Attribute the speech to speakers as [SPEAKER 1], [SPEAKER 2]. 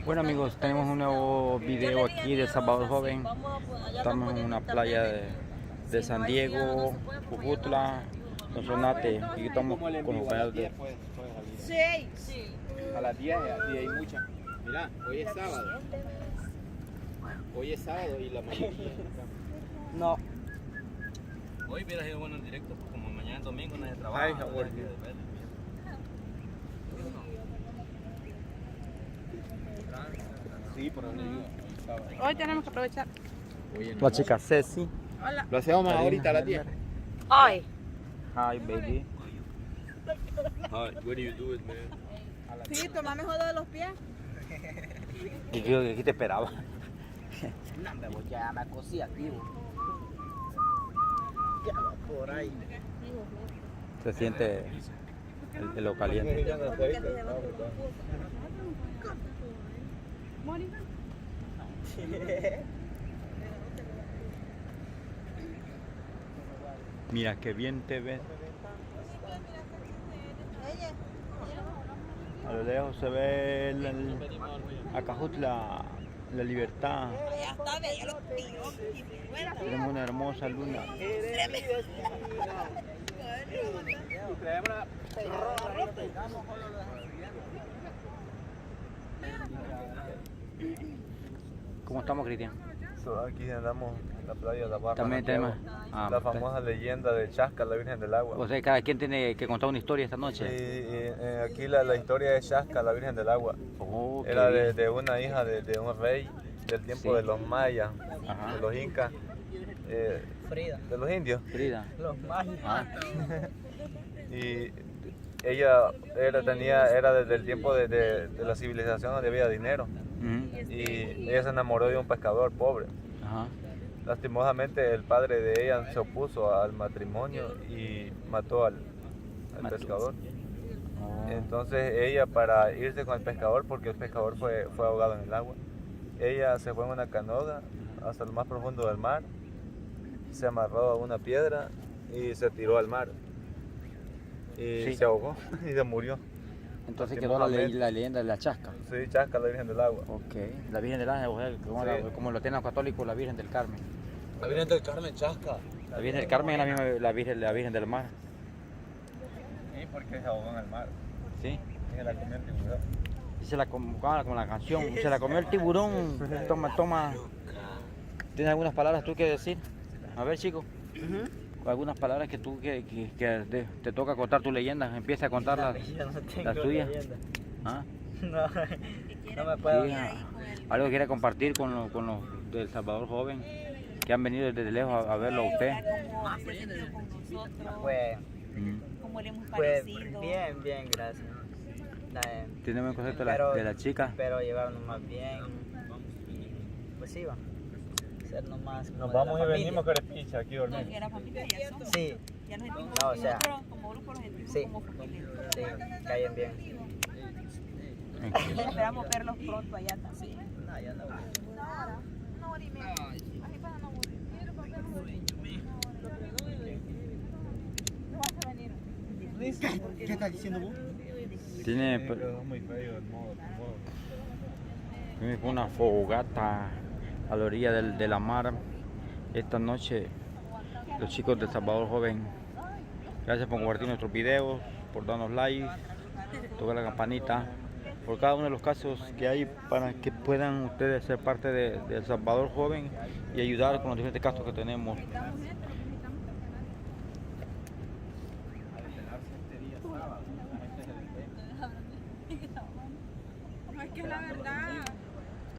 [SPEAKER 1] Bueno amigos, tenemos un nuevo video aquí de Salvador Joven. Estamos en una playa de San Diego, Jujutla, Sonsonate. Aquí estamos con los compañeros de...
[SPEAKER 2] Sí. A las 10 hay mucha. Mira, hoy es sábado. Hoy es sábado y la mayoría.
[SPEAKER 3] No.
[SPEAKER 4] Hoy hubiera sido bueno en directo, pues como mañana es domingo nadie trabaja.
[SPEAKER 1] Ay, Javier.
[SPEAKER 2] Sí, por donde yo.
[SPEAKER 3] Hoy tenemos que aprovechar.
[SPEAKER 1] La chica Ceci.
[SPEAKER 3] Hola.
[SPEAKER 2] Lo hacemos más ahorita a las 10.
[SPEAKER 3] Hoy.
[SPEAKER 1] Hi baby.
[SPEAKER 4] Hi, what do you do it, man?
[SPEAKER 3] Sí, tomame jodo de los pies.
[SPEAKER 1] Y yo aquí te esperaba.
[SPEAKER 3] No, me voy ya me cosí activo. Ya va por ahí.
[SPEAKER 1] Se siente lo caliente. Mira qué bien te ves. A lo lejos se ve Acajutla, la libertad.
[SPEAKER 3] Ya está, ya lo tiro.
[SPEAKER 1] Tenemos una hermosa luna. ¿Cómo estamos, Cristian?
[SPEAKER 5] Aquí andamos en la playa de la Barra.
[SPEAKER 1] También tenemos
[SPEAKER 5] La famosa leyenda de Chasca, la Virgen del Agua.
[SPEAKER 1] O sea, cada quien tiene que contar una historia esta noche.
[SPEAKER 5] Aquí la historia de Chasca, la Virgen del Agua.
[SPEAKER 1] Oh,
[SPEAKER 5] Era
[SPEAKER 1] qué bien.
[SPEAKER 5] de una hija de un rey del tiempo
[SPEAKER 1] Sí.
[SPEAKER 5] de los mayas,
[SPEAKER 1] Ajá.
[SPEAKER 5] de los incas,
[SPEAKER 3] Frida.
[SPEAKER 5] de los indios.
[SPEAKER 1] Frida.
[SPEAKER 3] Los mágicos.
[SPEAKER 1] Ah,
[SPEAKER 5] Y ella era desde el tiempo de la civilización donde había dinero.
[SPEAKER 1] ujú,
[SPEAKER 5] Y ella se enamoró de un pescador pobre.
[SPEAKER 1] ajá.
[SPEAKER 5] Lastimosamente el padre de ella se opuso al matrimonio y mató al
[SPEAKER 1] Mató.
[SPEAKER 5] pescador.
[SPEAKER 1] Oh,
[SPEAKER 5] Entonces ella, para irse con el pescador, porque el pescador fue ahogado en el agua, ella se fue en una canoa hasta lo más profundo del mar, se amarró a una piedra y se tiró al mar. Y
[SPEAKER 1] Sí.
[SPEAKER 5] se ahogó y se murió.
[SPEAKER 1] Entonces quedó la leyenda de la Chasca.
[SPEAKER 5] Sí, Chasca, la Virgen del Agua.
[SPEAKER 1] Ok. La Virgen del Ángel, o sea, como lo tienen los católicos, la Virgen del Carmen.
[SPEAKER 4] La Virgen del Carmen, Chasca.
[SPEAKER 1] La Virgen del Carmen es la misma la Virgen del Mar.
[SPEAKER 5] Sí, porque se ahogó en el mar.
[SPEAKER 1] ¿Sí?
[SPEAKER 5] Y se la comió el tiburón.
[SPEAKER 1] Y se la como la canción. Se la comió el tiburón. Toma. ¿Tienes algunas palabras tú que decir? A ver, chicos. Algunas palabras que tú que te toca contar tu leyenda. Empieza a contar
[SPEAKER 3] Yo no tengo
[SPEAKER 1] las tuyas.
[SPEAKER 3] leyenda.
[SPEAKER 1] ¿Ah?
[SPEAKER 3] No, no me puedo.
[SPEAKER 1] Sí, algo que quiera compartir con los del Salvador Joven que han venido desde lejos a verlo a usted.
[SPEAKER 6] ¿Cómo se sintió con nosotros?
[SPEAKER 3] Pues,
[SPEAKER 6] ¿Cómo le hemos
[SPEAKER 3] pues
[SPEAKER 6] parecido?
[SPEAKER 3] bien, gracias.
[SPEAKER 1] Tiene buen concepto
[SPEAKER 3] Pero-
[SPEAKER 1] de la chica.
[SPEAKER 3] Pero llevarnos más bien. Y pues sí, va. Ser nomás como
[SPEAKER 5] Nos
[SPEAKER 3] de la
[SPEAKER 5] vamos y
[SPEAKER 3] familia.
[SPEAKER 5] venimos Carepicha, aquí
[SPEAKER 6] No,
[SPEAKER 5] dormimos.
[SPEAKER 6] que la familia ya somos.
[SPEAKER 3] Sí,
[SPEAKER 6] Ya nos sentimos
[SPEAKER 3] No, o sea,
[SPEAKER 6] nosotros como grupo, nos sentimos
[SPEAKER 3] sí.
[SPEAKER 6] como familia.
[SPEAKER 3] sí, caen bien.
[SPEAKER 6] Esperamos verlos pronto allá también.
[SPEAKER 3] No, ya no.
[SPEAKER 2] ¿Qué estás diciendo vos?
[SPEAKER 1] Tiene
[SPEAKER 5] Quedó muy feo el modo.
[SPEAKER 1] una fogata a la orilla de la mar. Esta noche los chicos de Salvador Joven, gracias por compartir nuestros videos, por darnos like, tocar la campanita, por cada uno de los casos que hay para que puedan ustedes ser parte de El Salvador Joven y ayudar con los diferentes casos que tenemos.